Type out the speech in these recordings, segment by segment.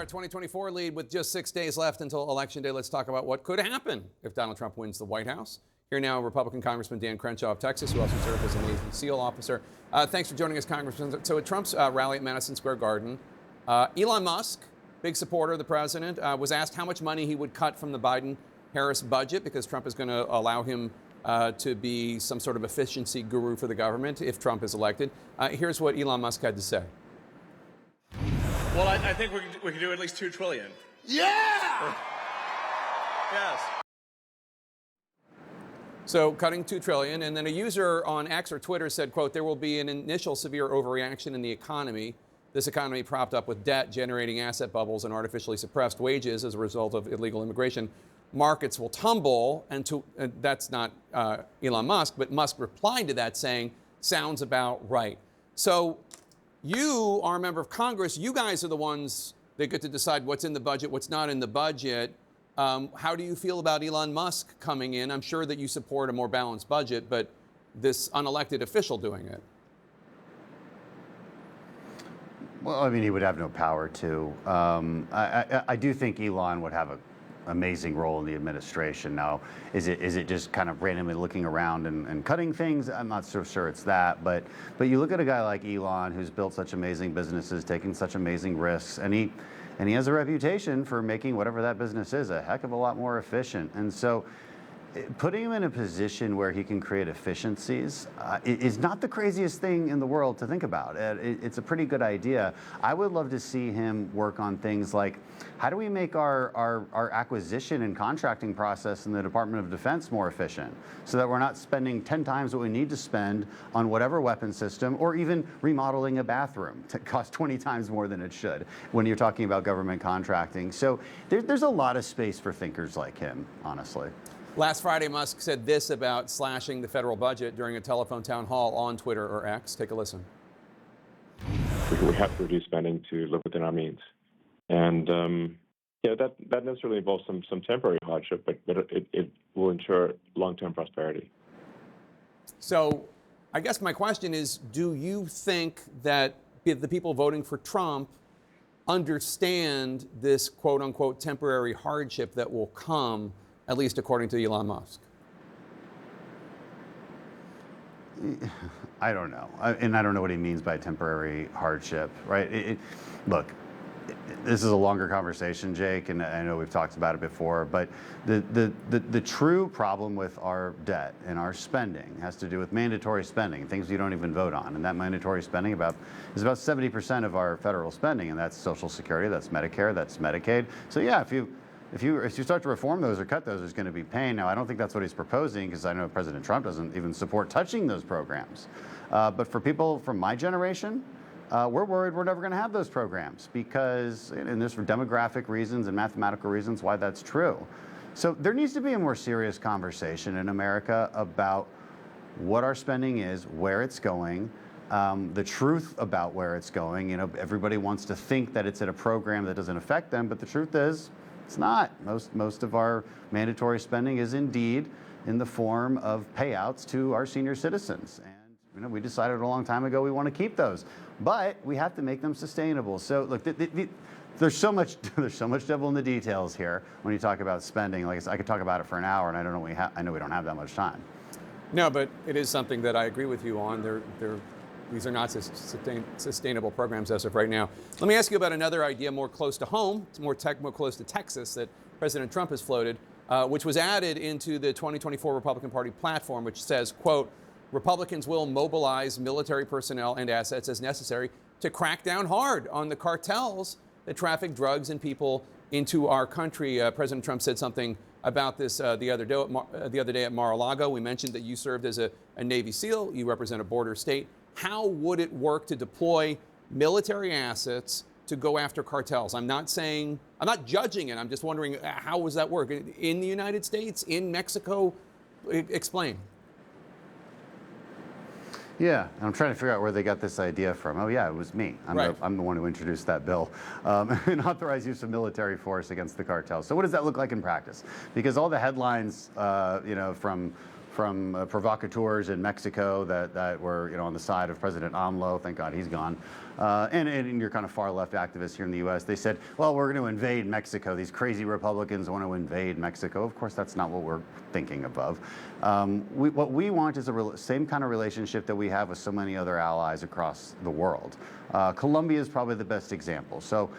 Our 2024 lead with just 6 days left until Election Day. Let's talk about what could happen if Donald Trump wins the White House. Here now, Republican Congressman Dan Crenshaw of Texas, who also served as a Navy SEAL officer. Thanks for joining us, Congressman. So at Trump's rally at Madison Square Garden, Elon Musk, big supporter of the president, was asked how much money he would cut from the Biden-Harris budget because Trump is going to allow him to be some sort of efficiency guru for the government if Trump is elected. Here's what Elon Musk had to say. Well, I think we can do at least $2 trillion. Yeah! Yes. So cutting $2 trillion, and then a user on X or Twitter said, quote, there will be an initial severe overreaction in the economy. This economy propped up with debt, generating asset bubbles and artificially suppressed wages as a result of illegal immigration. Markets will tumble, and that's not Elon Musk, but Musk replied to that saying, sounds about right. So you are a member of Congress. You guys are the ones that get to decide what's in the budget, what's not in the budget. How do you feel about Elon Musk coming in? I'm sure that you support a more balanced budget, but this unelected official doing it. Well, I mean, he would have no power to. I do think Elon would have an amazing role in the administration. Now, is it just kind of randomly looking around and cutting things? I'm not so sure it's that, but you look at a guy like Elon who's built such amazing businesses, taking such amazing risks, and he has a reputation for making whatever that business is a heck of a lot more efficient. And so putting him in a position where he can create efficiencies is not the craziest thing in the world to think about. It's a pretty good idea. I would love to see him work on things like, how do we make our acquisition and contracting process in the Department of Defense more efficient so that we're not spending 10 times what we need to spend on whatever weapon system, or even remodeling a bathroom to cost 20 times more than it should when you're talking about government contracting. So there's a lot of space for thinkers like him, honestly. Last Friday, Musk said this about slashing the federal budget during a telephone town hall on Twitter or X. Take a listen. We have to reduce spending to live within our means. And that necessarily involves some temporary hardship, but it will ensure long-term prosperity. So I guess my question is, do you think that the people voting for Trump understand this quote-unquote temporary hardship that will come, at least according to Elon Musk? I don't know. And I don't know what he means by temporary hardship, right? Look, this is a longer conversation, Jake, and I know we've talked about it before, but the true problem with our debt and our spending has to do with mandatory spending, things you don't even vote on. And that mandatory spending is about 70% of our federal spending, and that's Social Security, that's Medicare, that's Medicaid. So yeah, if you start to reform those or cut those, there's going to be pain. Now, I don't think that's what he's proposing, because I know President Trump doesn't even support touching those programs. But for people from my generation, we're worried we're never going to have those programs, because, and there's for demographic reasons and mathematical reasons why that's true. So there needs to be a more serious conversation in America about what our spending is, where it's going, the truth about where it's going. You know, everybody wants to think that it's in a program that doesn't affect them, but the truth is, it's not. Most of our mandatory spending is indeed in the form of payouts to our senior citizens. And we decided a long time ago we want to keep those, but we have to make them sustainable. So look, there's so much devil in the details here when you talk about spending. Like I could talk about it for an hour, and I don't know I know we don't have that much time. No, but it is something that I agree with you on. These are not sustainable programs as of right now. Let me ask you about another idea more close to home, more close to Texas, that President Trump has floated, which was added into the 2024 Republican Party platform, which says, quote, Republicans will mobilize military personnel and assets as necessary to crack down hard on the cartels that traffic drugs and people into our country. President Trump said something about this the other day at Mar-a-Lago. We mentioned that you served as a Navy SEAL. You represent a border state. How would it work to deploy military assets to go after cartels? I'm not judging it. I'm just wondering, how does that work? In the United States, in Mexico? Explain. Yeah, I'm trying to figure out where they got this idea from. Oh yeah, it was me. I'm the one who introduced that bill and authorized use of military force against the cartels. So what does that look like in practice? Because all the headlines, from provocateurs in Mexico that were on the side of President AMLO. Thank God he's gone. And your kind of far left activists here in the U.S. They said, well, we're going to invade Mexico. These crazy Republicans want to invade Mexico. Of course, that's not what we're thinking of. What we want is a same kind of relationship that we have with so many other allies across the world. Colombia is probably the best example. So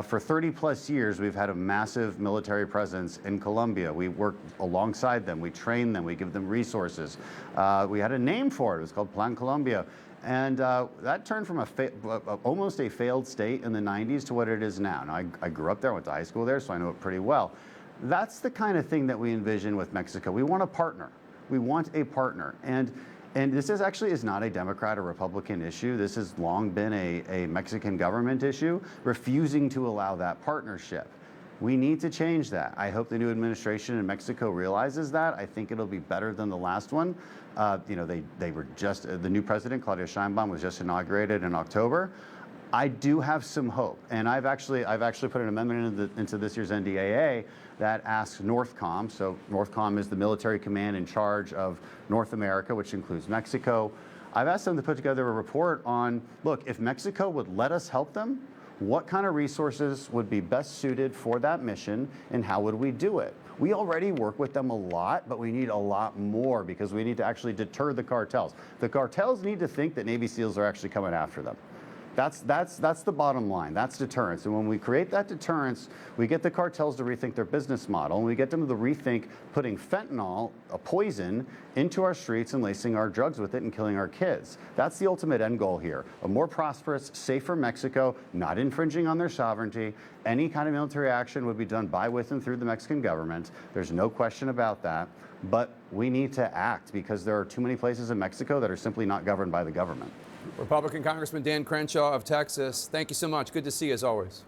for 30 plus years, we've had a massive military presence in Colombia. We work alongside them. We train them. We give them resources. We had a name for it. It was called Plan Colombia. And that turned from almost a failed state in the 90s to what it is now. Now, I grew up there, went to high school there, so I know it pretty well. That's the kind of thing that we envision with Mexico. We want a partner. We want a partner. And this is not a Democrat or Republican issue. This has long been a Mexican government issue, refusing to allow that partnership. We need to change that. I hope the new administration in Mexico realizes that. I think it'll be better than the last one. They were just, the new president, Claudia Sheinbaum, was just inaugurated in October. I do have some hope, and I've actually put an amendment into this year's NDAA that asks NORTHCOM. So NORTHCOM is the military command in charge of North America, which includes Mexico. I've asked them to put together a report on, look, if Mexico would let us help them, what kind of resources would be best suited for that mission, and how would we do it? We already work with them a lot, but we need a lot more because we need to actually deter the cartels. The cartels need to think that Navy SEALs are actually coming after them. That's the bottom line. That's deterrence. And when we create that deterrence, we get the cartels to rethink their business model, and we get them to rethink putting fentanyl, a poison, into our streets and lacing our drugs with it and killing our kids. That's the ultimate end goal here. A more prosperous, safer Mexico, not infringing on their sovereignty. Any kind of military action would be done by, with, and through the Mexican government. There's no question about that. But we need to act because there are too many places in Mexico that are simply not governed by the government. Republican Congressman Dan Crenshaw of Texas, thank you so much. Good to see you as always.